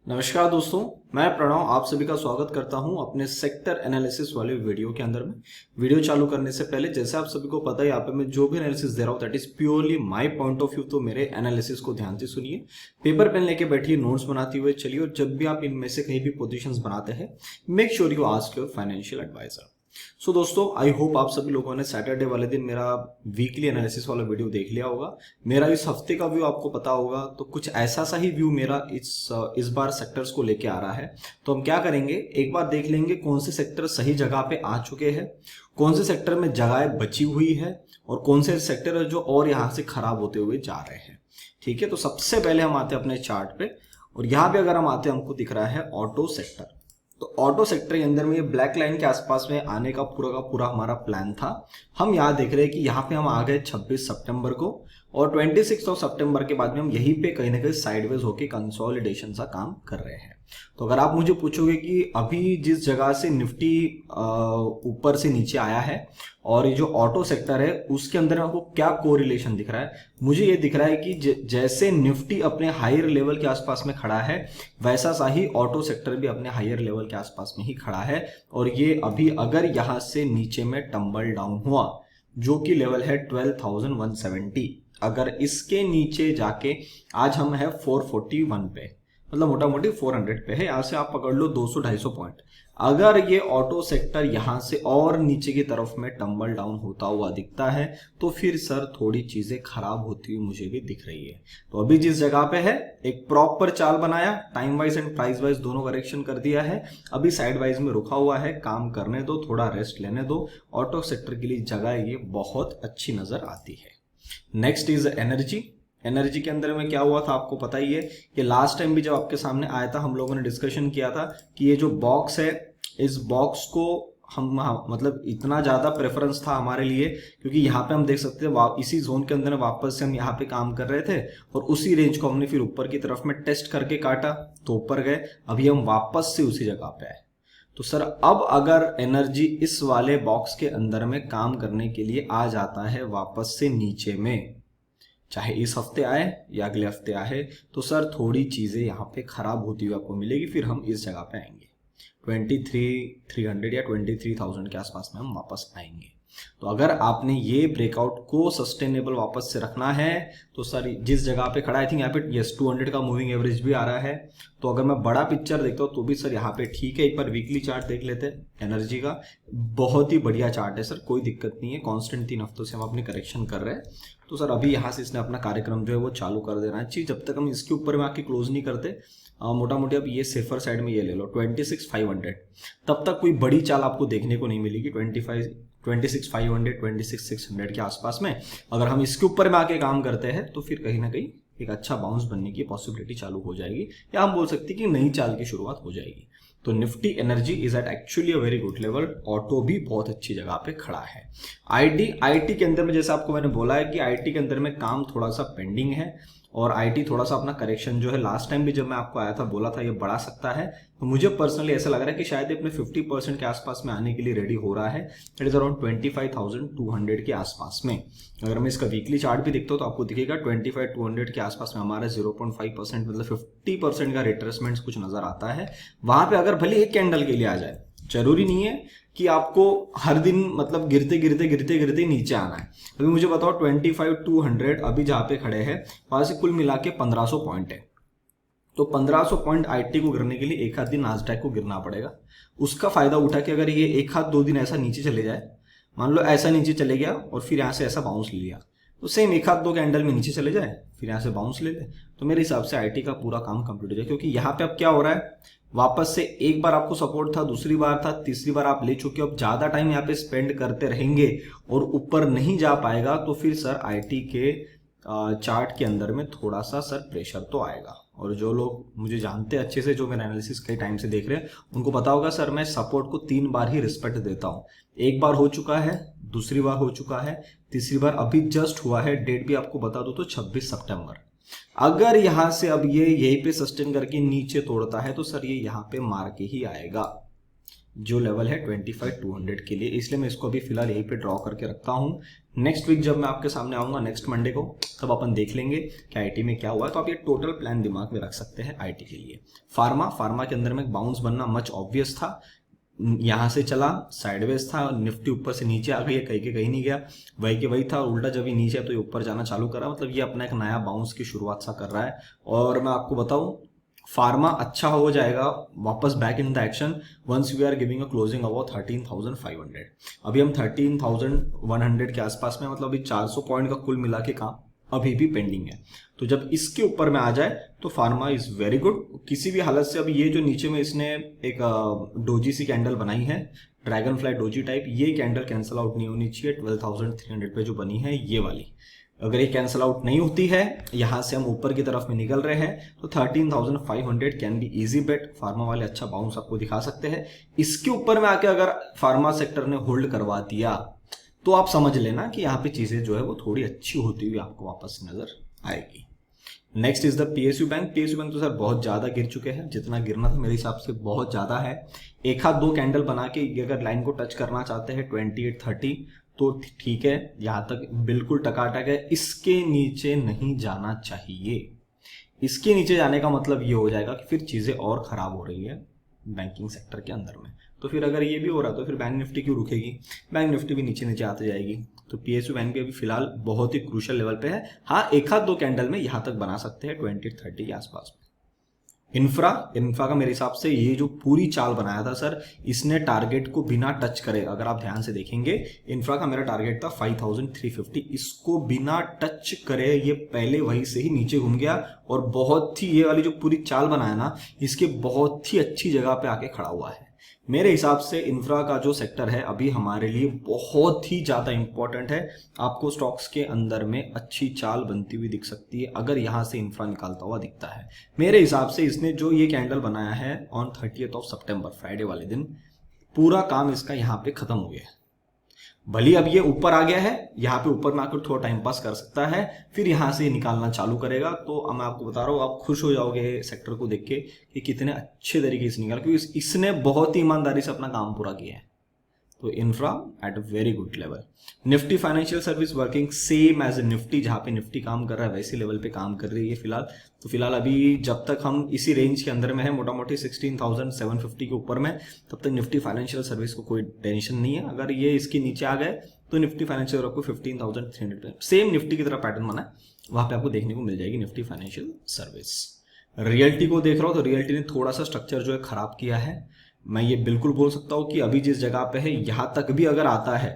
नमस्कार दोस्तों, मैं प्रणव आप सभी का स्वागत करता हूं अपने सेक्टर एनालिसिस वाले वीडियो के अंदर में। वीडियो चालू करने से पहले जैसे आप सभी को पता है, यहाँ पे मैं जो भी एनालिसिस दे रहा हूं that is purely my point of view. तो मेरे एनालिसिस को ध्यान से सुनिए, पेपर पेन लेके बैठिए, नोट्स बनाते हुए चलिए, और जब भी आप इनमें से कहीं भी पोजीशंस बनाते हैं make sure you ask your financial advisor. So दोस्तों, आई होप आप सभी लोगों ने सैटरडे वाले दिन मेरा वीकली एनालिसिस वाला वीडियो देख लिया होगा। मेरा इस हफ्ते का व्यू आपको पता होगा, तो कुछ ऐसा सा ही व्यू मेरा इस बार सेक्टर्स को लेके आ रहा है। तो हम क्या करेंगे, एक बार देख लेंगे कौन से सेक्टर सही जगह पे आ चुके हैं, कौन से सेक्टर में जगह बची हुई है, और कौन से सेक्टर है जो और यहाँ से खराब होते हुए जा रहे हैं। ठीक है, तो सबसे पहले हम आते हैं अपने चार्ट पे, और यहाँ पे अगर हम आते हैं हमको दिख रहा है ऑटो सेक्टर। तो ऑटो सेक्टर के अंदर में ये ब्लैक लाइन के आसपास में आने का पूरा हमारा प्लान था। हम यहाँ देख रहे हैं कि यहाँ पे हम आ गए 26 सितंबर को, और 26 सितंबर के बाद में हम यहीं पे कहीं ना कहीं साइडवेज होके कंसोलिडेशन सा काम कर रहे हैं। तो अगर आप मुझे पूछोगे कि अभी जिस जगह से निफ्टी ऊपर से नीचे आया है और ये जो ऑटो सेक्टर है उसके अंदर आपको क्या कोरिलेशन दिख रहा है, मुझे ये दिख रहा है कि जैसे निफ्टी अपने हायर लेवल के आसपास में खड़ा है वैसा सा ही ऑटो सेक्टर भी अपने हायर लेवल के आसपास में ही खड़ा है। और ये अभी अगर यहां से नीचे में टम्बल डाउन हुआ, जो कि लेवल है 12,170, अगर इसके नीचे जाके आज हम है 441 पे, मतलब मोटा मोटी 400 पे है, यहां से आप पकड़ लो 200-250 पॉइंट। अगर ये ऑटो सेक्टर यहां से और नीचे की तरफ में टम्बल डाउन होता हुआ दिखता है तो फिर सर थोड़ी चीजें खराब होती हुई मुझे भी दिख रही है। तो अभी जिस जगह पे है एक प्रॉपर चाल बनाया, time wise and price wise दोनों करेक्शन कर दिया है, अभी साइड वाइज में रुका हुआ है, काम करने दो, थोड़ा रेस्ट लेने दो। ऑटो सेक्टर के लिए जगह ये बहुत अच्छी नजर आती है। Next is energy. एनर्जी के अंदर में क्या हुआ था आपको पता ही है कि लास्ट टाइम भी जब आपके सामने आया था हम लोगों ने डिस्कशन किया था कि ये जो बॉक्स है इस बॉक्स को हम मतलब इतना ज्यादा प्रेफरेंस था हमारे लिए, क्योंकि यहाँ पे हम देख सकते हैं इसी जोन के अंदर वापस से हम यहाँ पे काम कर रहे थे और उसी रेंज को हमने फिर ऊपर की तरफ में टेस्ट करके काटा तो ऊपर गए, अभी हम वापस से उसी जगह पे आए। तो सर अब अगर एनर्जी इस वाले बॉक्स के अंदर में काम करने के लिए आ जाता है वापस से नीचे में, चाहे इस हफ्ते आए या अगले हफ्ते आए, तो सर थोड़ी चीजें यहाँ पे खराब होती हुई आपको मिलेगी। फिर हम इस जगह पे आएंगे 23,300 या 23,000 के आसपास में हम वापस आएंगे। तो अगर आपने ये ब्रेकआउट को सस्टेनेबल वापस से रखना है तो सर जिस जगह पे खड़ा, आई थिंक यहाँ पे यस 200 का मूविंग एवरेज भी आ रहा है। तो अगर मैं बड़ा पिक्चर देखता हूँ तो भी सर यहाँ पे ठीक है। एक बार वीकली चार्ट देख लेते हैं एनर्जी का, बहुत ही बढ़िया चार्ट है सर, कोई दिक्कत नहीं है। कांस्टेंट 3 हफ्तों से हम अपनी करेक्शन कर रहे हैं। तो सर अभी यहाँ से इसने अपना कार्यक्रम जो है वो चालू कर देना चाहिए, जब तक हम इसके ऊपर में आके क्लोज नहीं करते। मोटा मोटी अब ये सेफर साइड में ये ले लो 26,500, तब तक कोई बड़ी चाल आपको देखने को नहीं मिलेगी। 26,500 26,600 के आसपास में अगर हम इसके ऊपर में आके काम करते हैं तो फिर कहीं ना कहीं एक अच्छा बाउंस बनने की पॉसिबिलिटी चालू हो जाएगी, या हम बोल सकते हैं कि नई चाल की शुरुआत हो जाएगी। तो Nifty energy is at actually a very good level. Auto भी बहुत अच्छी जगह पे खड़ा है। आईटी के अंदर में जैसे आपको मैंने बोला है कि आईटी के अंदर में काम थोड़ा सा पेंडिंग है, और आईटी थोड़ा सा अपना करेक्शन जो है लास्ट टाइम भी जब मैं आपको आया था बोला था ये बढ़ा सकता है। तो मुझे पर्सनली ऐसा लग रहा है कि शायद अपने 50% के आसपास में आने के लिए रेडी हो रहा है। इट इज अराउंड 25,200 के आसपास में। अगर मैं इसका वीकली चार्ट भी देखता हूँ तो आपको दिखेगा 25,200 के आसपास में हमारा 0.5% मतलब 50% का रिट्रेसमेंट कुछ नजर आता है। वहां पे अगर भले एक कैंडल के लिए आ जाए, जरूरी नहीं है कि आपको हर दिन मतलब गिरते गिरते गिरते गिरते नीचे आना है। अभी मुझे बताओ 25,200 अभी जहां पे खड़े हैं वहां से कुल मिला के 1,500 पॉइंट है। तो 1,500 पॉइंट आईटी को गिरने के लिए एक आध दिन नास्डैक को गिरना पड़ेगा। उसका फायदा उठा के अगर ये एक हाथ 2 दिन ऐसा नीचे चले जाए, मान लो ऐसा नीचे चले गया और फिर यहाँ से ऐसा बाउंस ले लिया, तो सेम एक हाथ 2 कैंडल में नीचे चले जाए फिर यहाँ से बाउंस ले ले, तो मेरे हिसाब से आईटी का पूरा काम कंप्लीट हो जाए। क्योंकि यहाँ पे अब क्या हो रहा है, वापस से एक बार आपको सपोर्ट था, दूसरी बार था, तीसरी बार आप ले चुके हो। अब ज्यादा टाइम यहाँ पे स्पेंड करते रहेंगे और ऊपर नहीं जा पाएगा तो फिर सर आईटी के चार्ट के अंदर में थोड़ा सा सर प्रेशर तो आएगा। और जो लोग मुझे जानते हैं अच्छे से, जो मेरा एनालिसिस कई टाइम से देख रहे हैं, उनको पता होगा सर मैं सपोर्ट को 3 बार ही रिस्पेक्ट देता हूँ। एक बार हो चुका है, दूसरी बार हो चुका है, तीसरी बार अभी जस्ट हुआ है। डेट भी आपको बता दो तो 26 सितंबर। अगर यहां से अब ये यहीं पे सस्टेन करके नीचे तोड़ता है तो सर ये यहां पे मार के ही आएगा, जो लेवल है 25,200 के लिए। इसलिए मैं इसको अभी फिलहाल यहीं पे ड्रॉ करके रखता हूं। नेक्स्ट वीक जब मैं आपके सामने आऊंगा नेक्स्ट मंडे को, तब अपन देख लेंगे कि आईटी में क्या हुआ है। तो आप ये टोटल प्लान दिमाग में रख सकते हैं आईटी के लिए। फार्मा के अंदर में बाउंस बनना मच ऑब्वियस था, यहाँ से चला साइडवेज था, निफ्टी ऊपर से नीचे आ गई, कहीं के कहीं नहीं गया, वही के वही था, उल्टा जब ये नीचे तो ये ऊपर जाना चालू करा, मतलब ये अपना एक नया बाउंस की शुरुआत सा कर रहा है। और मैं आपको बताऊं, फार्मा अच्छा हो जाएगा वापस back in the action once we are giving a closing about 13,500। अभी हम 13,100 के आसपास में, मतलब अभी 400 पॉइंट का कुल मिला के काम अभी भी पेंडिंग है। तो जब इसके ऊपर में आ जाए तो फार्मा इज वेरी गुड किसी भी हालत से। अभी ये जो नीचे में इसने एक डोजी सी कैंडल बनाई है, ड्रैगन फ्लाई डोजी टाइप, ये कैंडल कैंसिल आउट नहीं होनी चाहिए 12,300 पे जो बनी है ये वाली। अगर ये कैंसिल आउट नहीं होती है, यहां से हम ऊपर की तरफ में निकल रहे हैं, तो 13,500 can be easy bet. Pharma वाले अच्छा बाउंस आपको दिखा सकते हैं। इसके ऊपर में आके अगर फार्मा सेक्टर ने होल्ड करवा दिया तो आप समझ लेना कि यहाँ पे चीजें जो है वो थोड़ी अच्छी होती हुई आपको वापस नजर आएगी। Next is the PSU bank. PSU bank तो सर बहुत ज्यादा गिर चुके हैं, जितना गिरना था मेरे हिसाब से बहुत ज्यादा है। एक हाथ दो कैंडल बना के अगर लाइन को टच करना चाहते हैं 2830 तो ठीक है, यहां तक बिल्कुल टकाटक है। इसके नीचे नहीं जाना चाहिए। इसके नीचे जाने का मतलब ये हो जाएगा कि फिर चीजें और खराब हो रही है बैंकिंग सेक्टर के अंदर में। तो फिर अगर ये भी हो रहा है तो फिर बैंक निफ्टी क्यों रुकेगी, बैंक निफ्टी भी नीचे नीचे आती जाएगी। तो पीएसयू बैंक भी अभी फिलहाल बहुत ही क्रूशियल लेवल पे है। हाँ, एक हाथ दो कैंडल में यहां तक बना सकते हैं 2030 के आसपास में। इंफ्रा का मेरे हिसाब से ये जो पूरी चाल बनाया था सर, इसने टारगेट को बिना टच करे, अगर आप ध्यान से देखेंगे, इंफ्रा का मेरा टारगेट था 5350, इसको बिना टच करे ये पहले वहीं से ही नीचे घूम गया और बहुत ही, ये वाली जो पूरी चाल बनाया ना, इसके बहुत ही अच्छी जगह पे आके खड़ा हुआ है। मेरे हिसाब से इंफ्रा का जो सेक्टर है अभी हमारे लिए बहुत ही ज्यादा इंपॉर्टेंट है। आपको स्टॉक्स के अंदर में अच्छी चाल बनती हुई दिख सकती है अगर यहां से इंफ्रा निकालता हुआ दिखता है। मेरे हिसाब से इसने जो ये कैंडल बनाया है on 30th of September Friday वाले दिन, पूरा काम इसका यहाँ पे खत्म हो गया है। भले अब ये ऊपर आ गया है, यहाँ पे ऊपर में आकर थोड़ा टाइम पास कर सकता है, फिर यहां से निकालना चालू करेगा। तो मैं आपको बता रहा हूँ, आप खुश हो जाओगे सेक्टर को देख के कि कितने अच्छे तरीके से निकाल, क्योंकि इसने बहुत ही ईमानदारी से अपना काम पूरा किया है। तो infra at a very good level. Nifty financial service working same as a Nifty, जहां पे निफ्टी काम कर रहा है वैसे लेवल पे काम कर रही है फिलहाल। तो फिलहाल अभी जब तक हम इसी रेंज के अंदर में है, मोटा मोटी 16,750 के ऊपर में, तब तक निफ्टी फाइनेंशियल सर्विस को कोई टेंशन नहीं है। अगर ये इसके नीचे आ गए तो निफ्टी फाइनेंशियल आपको 15,300 सेम निफ्टी की तरह पैटर्न बना है, वहां पे आपको देखने को मिल जाएगी निफ्टी फाइनेंशियल सर्विस। रियल्टी को देख रहा हूं तो रियल्टी ने थोड़ा सा स्ट्रक्चर जो है खराब किया है। मैं ये बिल्कुल बोल सकता हूं कि अभी जिस जगह पे है यहां तक भी अगर आता है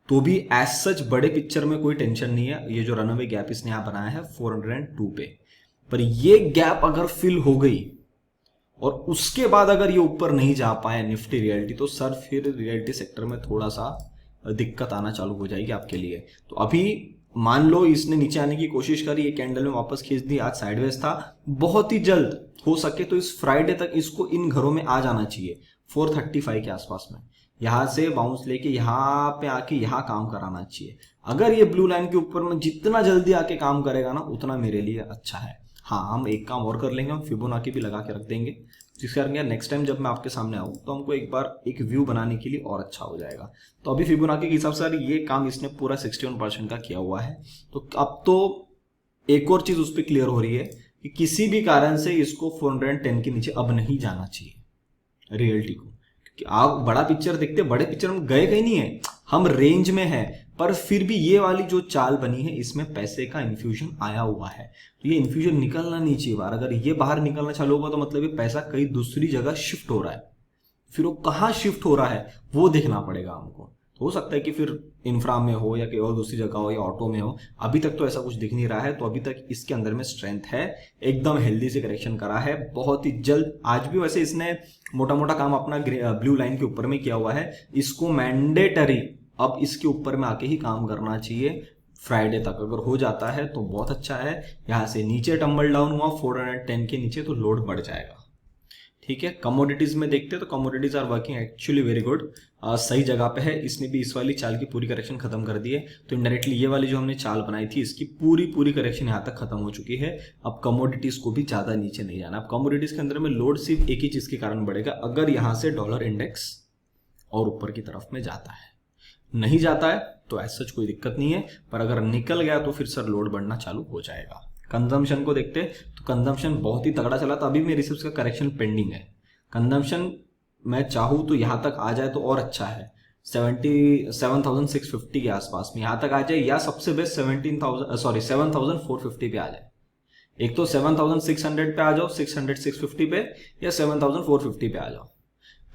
तो भी एज सच बड़े पिक्चर में कोई टेंशन नहीं है। ये जो रनअवे गैप इसने यहां बनाया है 402 पे, पर ये गैप अगर फिल हो गई और उसके बाद अगर ये ऊपर नहीं जा पाए निफ्टी रियल्टी, तो सर फिर रियल्टी सेक्टर में थोड़ा सा दिक्कत आना चालू हो जाएगी आपके लिए। तो अभी मान लो इसने नीचे आने की कोशिश करी, ये कैंडल में वापस खींच दी, आज साइडवेज था, बहुत ही जल्द हो सके तो इस फ्राइडे तक इसको इन घरों में आ जाना चाहिए 435 के आसपास में, यहां से बाउंस लेके यहां पे आके यहां काम कराना चाहिए। अगर ये ब्लू लाइन के ऊपर में जितना जल्दी आके काम करेगा ना, उतना मेरे लिए अच्छा है। हाँ, हम एक काम और कर लेंगे, हम फिबोनाची भी लगा के रख देंगे, जिसके कारण नेक्स्ट टाइम जब मैं आपके सामने आऊँ तो हमको एक बार एक व्यू बनाने के लिए और अच्छा हो जाएगा। तो अभी फिबोनाची के हिसाब से ये काम इसने पूरा 61% का किया हुआ है। तो अब तो एक और चीज उस पर क्लियर हो रही है कि किसी भी कारण से इसको 410 के नीचे अब नहीं जाना चाहिए रियल्टी को, क्योंकि आप बड़ा पिक्चर देखते, बड़े पिक्चर में गए कहीं नहीं है, हम रेंज में है, पर फिर भी ये वाली जो चाल बनी है इसमें पैसे का इन्फ्यूजन आया हुआ है। तो ये इन्फ्यूजन निकलना नहीं चाहिए बाहर। अगर ये बाहर निकलना चालू होगा तो मतलब ये पैसा कहीं दूसरी जगह शिफ्ट हो रहा है, फिर वो कहाँ शिफ्ट हो रहा है वो देखना पड़ेगा हमको। तो हो सकता है कि फिर इंफ्रा में हो या कहीं और दूसरी जगह हो या ऑटो में हो, अभी तक तो ऐसा कुछ दिख नहीं रहा है। तो अभी तक इसके अंदर में स्ट्रेंथ है, एकदम हेल्दी से करेक्शन करा है बहुत ही जल्द। आज भी वैसे इसने मोटा मोटा काम अपना ब्लू लाइन के ऊपर में किया हुआ है, इसको मैंडेटरी अब इसके ऊपर में आके ही काम करना चाहिए फ्राइडे तक। अगर हो जाता है तो बहुत अच्छा है। यहां से नीचे टम्बल डाउन हुआ 410 के नीचे तो लोड बढ़ जाएगा। ठीक है, कमोडिटीज में देखते हैं तो commodities are working actually very good, सही जगह पे है। इसने भी इस वाली चाल की पूरी करेक्शन खत्म कर दी है। तो इनडायरेक्टली ये वाली जो हमने चाल बनाई थी इसकी पूरी करेक्शन यहाँ तक खत्म हो चुकी है। अब कमोडिटीज को भी ज्यादा नीचे नहीं जाना। अब कमोडिटीज के अंदर में लोड सिर्फ एक ही चीज के कारण बढ़ेगा, अगर यहां से डॉलर इंडेक्स और ऊपर की तरफ में जाता है। नहीं जाता है तो ऐसा कोई दिक्कत नहीं है, पर अगर निकल गया तो फिर सर लोड बढ़ना चालू हो जाएगा। कंजम्पशन को देखते तो कंजम्पशन बहुत ही तगड़ा चला था, अभी मेरे रिसिप्ट का करेक्शन पेंडिंग है। कंजम्पशन मैं चाहूँ तो यहाँ तक आ जाए तो और अच्छा है, 77,650 के आसपास में यहाँ तक आ जाए, या सबसे बेस्ट 7,450 पे आ जाए। एक तो 7,600 पे आ जाओ, 600 650 पे, या 7,450 पे आ जाओ,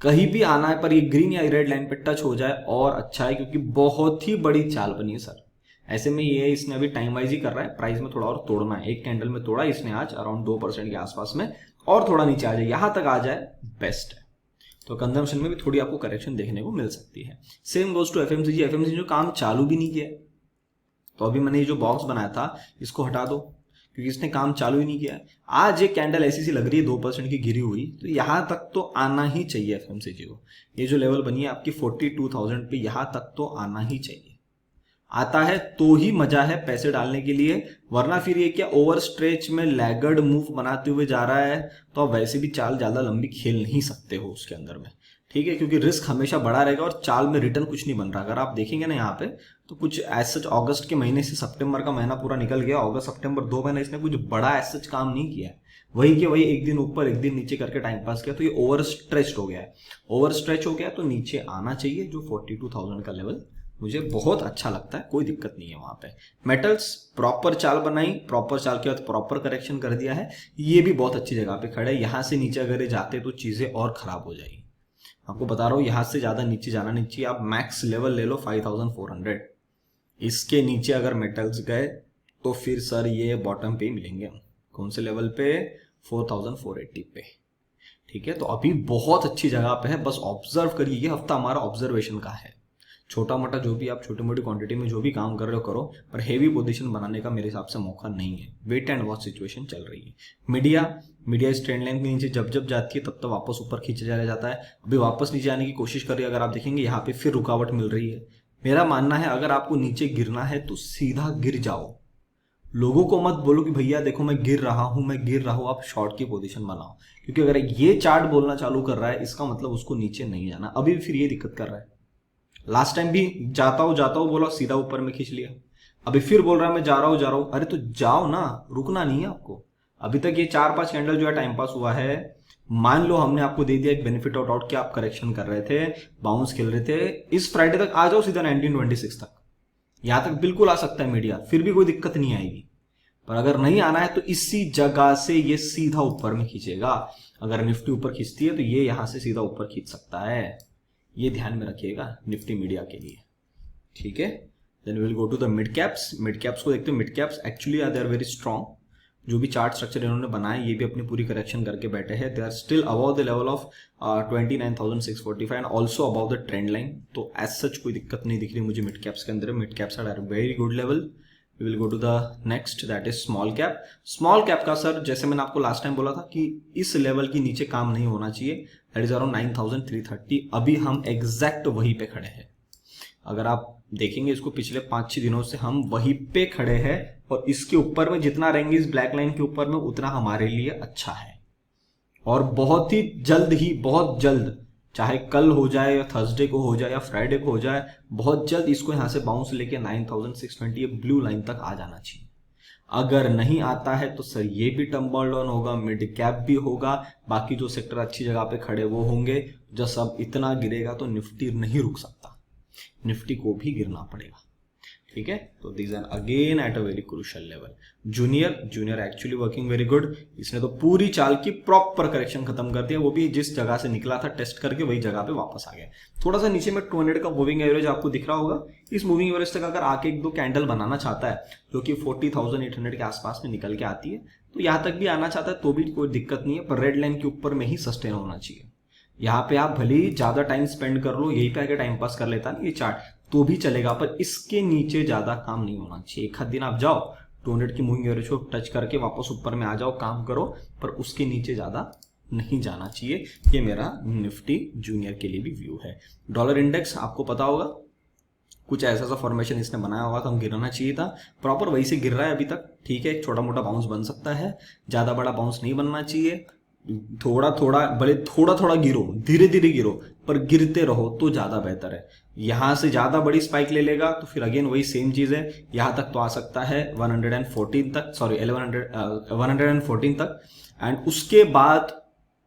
कहीं भी आना है, पर ये ग्रीन या रेड लाइन पे टच हो जाए और अच्छा है, क्योंकि बहुत ही बड़ी चाल बनी है सर। ऐसे में ये इसने अभी टाइम वाइज ही कर रहा है, प्राइस में थोड़ा और तोड़ना है, एक कैंडल में तोड़ा इसने आज अराउंड 2% के आसपास में, और थोड़ा नीचे आ जाए, यहां तक आ जाए बेस्ट है। तो कंजम्पशन में भी थोड़ी आपको करेक्शन देखने को मिल सकती है। Same goes to FMCG. FMCG जो काम चालू भी नहीं किया, तो अभी मैंने ये जो बॉक्स बनाया था इसको हटा दो, क्योंकि इसने काम चालू ही नहीं किया। आज एक कैंडल ऐसी सी लग रही है 2% की गिरी हुई, तो यहां तक तो आना ही चाहिए एफएमसीजी को। ये जो लेवल बनी है आपकी 42,000 पे, यहां तक तो आना ही चाहिए। आता है तो ही मजा है पैसे डालने के लिए, वरना फिर ये क्या ओवर स्ट्रेच में लैगर्ड मूव बनाते हुए जा रहा है, तो आप वैसे भी चाल ज्यादा लंबी खेल नहीं सकते हो उसके अंदर में, ठीक है, क्योंकि रिस्क हमेशा बड़ा रहेगा और चाल में रिटर्न कुछ नहीं बन रहा। अगर आप देखेंगे ना यहाँ पे, तो कुछ एज सच अगस्त के महीने से सितंबर का महीना पूरा निकल गया, अगस्त सितंबर 2 महीने इसने कुछ बड़ा एज सच काम नहीं किया है, वही के वही एक दिन ऊपर एक दिन नीचे करके टाइम पास किया, तो ये ओवर स्ट्रेच हो गया है। ओवर स्ट्रेच हो गया तो नीचे आना चाहिए, जो 42,000 का लेवल मुझे बहुत अच्छा लगता है, कोई दिक्कत नहीं है वहां पे। मेटल्स प्रॉपर चाल बनाई, प्रॉपर चाल के बाद प्रॉपर करेक्शन कर दिया है, ये भी बहुत अच्छी जगह पे खड़े है। यहां से नीचे अगर ये जाते तो चीजें और खराब हो जाएगी, आपको बता रहा हूँ, यहां से ज्यादा नीचे जाना नहीं चाहिए। आप मैक्स लेवल ले लो 5,400, इसके नीचे अगर मेटल्स गए तो फिर सर ये बॉटम पे ही मिलेंगे। कौन से लेवल पे? 4,480 पे, ठीक है। तो अभी बहुत अच्छी जगह पे है, बस ऑब्जर्व करिए, ये हफ्ता हमारा ऑब्जर्वेशन का है। छोटा मोटा जो भी आप छोटी मोटी क्वांटिटी में जो भी काम कर रहे हो करो, पर हेवी पोजीशन बनाने का मेरे हिसाब से मौका नहीं है। वेट एंड वॉच सिचुएशन चल रही है। मीडिया इस ट्रेंड लाइन के नीचे जब जब जाती है तब तब वापस ऊपर खींचा चला जाता है। अभी वापस नीचे आने की कोशिश कर रही है, अगर आप देखेंगे यहाँ पे फिर रुकावट मिल रही है। मेरा मानना है अगर आपको नीचे गिरना है तो सीधा गिर जाओ, लोगों को मत बोलो कि भैया देखो मैं गिर रहा हूं, आप शॉर्ट की पोजीशन बनाओ, क्योंकि अगर ये चार्ट बोलना चालू कर रहा है इसका मतलब उसको नीचे नहीं जाना। अभी भी फिर ये दिक्कत कर रहा है, लास्ट टाइम भी जाता हूं बोला, सीधा ऊपर में खींच लिया, अभी फिर बोल रहा है मैं जा रहा हूं। अरे तो जाओ ना, रुकना नहीं है आपको। अभी तक ये 4-5 कैंडल जो है टाइम पास हुआ है। मान लो हमने आपको दे दिया एक बेनिफिट ऑफ डाउट कि आप करेक्शन कर रहे थे, बाउंस खेल रहे थे, इस फ्राइडे तक आ जाओ सीधा 1926 तक, यहां तक बिल्कुल आ सकता है मीडिया, फिर भी कोई दिक्कत नहीं आएगी। पर अगर नहीं आना है तो इसी जगह से ये सीधा ऊपर में खींचेगा। अगर निफ्टी ऊपर खींचती है तो ये यहां से सीधा ऊपर खींच सकता है, ये ध्यान में रखिएगा निफ्टी मीडिया के लिए, ठीक है। Then will go to the mid caps. Mid caps को देखते हैं। Mid caps actually they are very strong. जो भी चार्ट स्ट्रक्चर इन्होंने बनाया ये भी अपनी पूरी करेक्शन करके बैठे हैं। They are still above the level of 29,645 and also above the trend line. तो एज सच कोई दिक्कत नहीं दिख रही मुझे मिड कैप्स के अंदर। Mid caps are very good level. We will go to the next, that is small cap. Small cap का सर जैसे मैंने आपको लास्ट टाइम बोला था कि इस लेवल की नीचे काम नहीं होना चाहिए, दैट इज अराउंड 9,330। अभी हम एग्जैक्ट वहीं पे खड़े हैं। अगर आप देखेंगे इसको पिछले 5-6 दिनों से हम वहीं पे खड़े हैं, और इसके ऊपर में जितना रहेंगे इस ब्लैक लाइन के ऊपर में उतना हमारे लिए अच्छा है। और बहुत ही जल्द ही, बहुत जल्द, चाहे कल हो जाए या थर्सडे को हो जाए या फ्राइडे को हो जाए, बहुत जल्द इसको यहां से बाउंस लेके 9,620 ब्लू लाइन तक आ जाना चाहिए। अगर नहीं आता है तो सर ये भी टम्बल डाउन होगा, मिड कैप भी होगा, बाकी जो सेक्टर अच्छी जगह पे खड़े वो होंगे। जब सब इतना गिरेगा तो निफ्टी नहीं रुक सकता, निफ्टी को भी गिरना पड़ेगा, ठीक है। तो this are again at a very crucial level. Junior actually working very good. इसने तो पूरी चाल की प्रॉपर करेक्शन खत्म कर दिया, वो भी जिस जगह से निकला था टेस्ट करके वही जगह पे वापस आ गया। थोड़ा सा नीचे में 200 का मूविंग एवरेज आपको दिख रहा होगा। इस मूविंग एवरेज तक अगर आके 1-2 कैंडल बनाना चाहता है, जो कि 40,800 के आसपास में निकल के आती है, तो यहां तक भी आना चाहता है तो भी कोई दिक्कत नहीं है, पर रेड लाइन के ऊपर में ही सस्टेन होना चाहिए। यहाँ पे आप भले ही ज्यादा टाइम स्पेंड कर लो, यही पे आके टाइम पास कर लेता ना ये चार्ट, तो भी चलेगा, पर इसके नीचे ज्यादा काम नहीं होना चाहिए। एक आध दिन आप जाओ 200 की मूविंग एवरेज को टच करके वापस ऊपर में आ जाओ, काम करो, पर उसके नीचे ज्यादा नहीं जाना चाहिए। ये मेरा निफ्टी जूनियर के लिए भी व्यू है। डॉलर इंडेक्स आपको पता होगा, कुछ ऐसा सा फॉर्मेशन इसने बनाया होगा तो हम गिरना चाहिए था, प्रॉपर वही से गिर रहा है अभी तक, ठीक है। एक छोटा मोटा बाउंस बन सकता है, ज्यादा बड़ा बाउंस नहीं बनना चाहिए। थोड़ा थोड़ा, भले थोड़ा थोड़ा गिरो, धीरे धीरे गिरो, पर गिरते रहो तो ज्यादा बेहतर है। यहां से ज्यादा बड़ी स्पाइक ले लेगा तो फिर अगेन वही सेम चीज है, यहां तक तो आ सकता है 114 तक, सॉरी 114 तक, एंड उसके बाद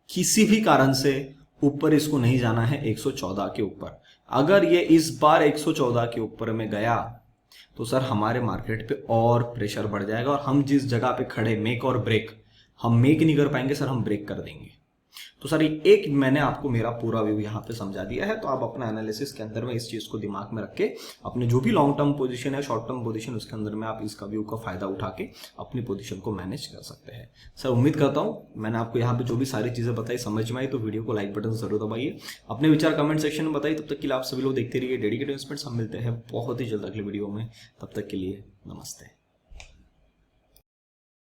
किसी भी कारण से ऊपर इसको नहीं जाना है 114 के ऊपर। अगर ये इस बार 114 के ऊपर में गया तो सर हमारे मार्केट पे और प्रेशर बढ़ जाएगा, और हम जिस जगह पे खड़े मेक और ब्रेक, हम मेक नहीं कर पाएंगे सर, हम ब्रेक कर देंगे। तो सर एक मैंने आपको मेरा पूरा व्यू यहाँ पे समझा दिया है, तो आप अपना एनालिसिस के अंदर में इस चीज को दिमाग में रख के अपने जो भी लॉन्ग टर्म पोजीशन है, शॉर्ट टर्म पोजीशन, उसके अंदर में आप इसका व्यू का फायदा उठा के अपनी पोजीशन को मैनेज कर सकते हैं। सर उम्मीद करता हूँ मैंने आपको यहाँ पे जो भी सारी चीजें बताई समझ में आई, तो वीडियो को लाइक बटन जरूर दबाइए, अपने विचार कमेंट सेक्शन में बताइए। तब तक के लिए आप सभी लोग देखते रहिए डेडिकेटेड इन्वेस्टमेंट्स। हम मिलते हैं बहुत ही जल्द अगले वीडियो में, तब तक के लिए नमस्ते।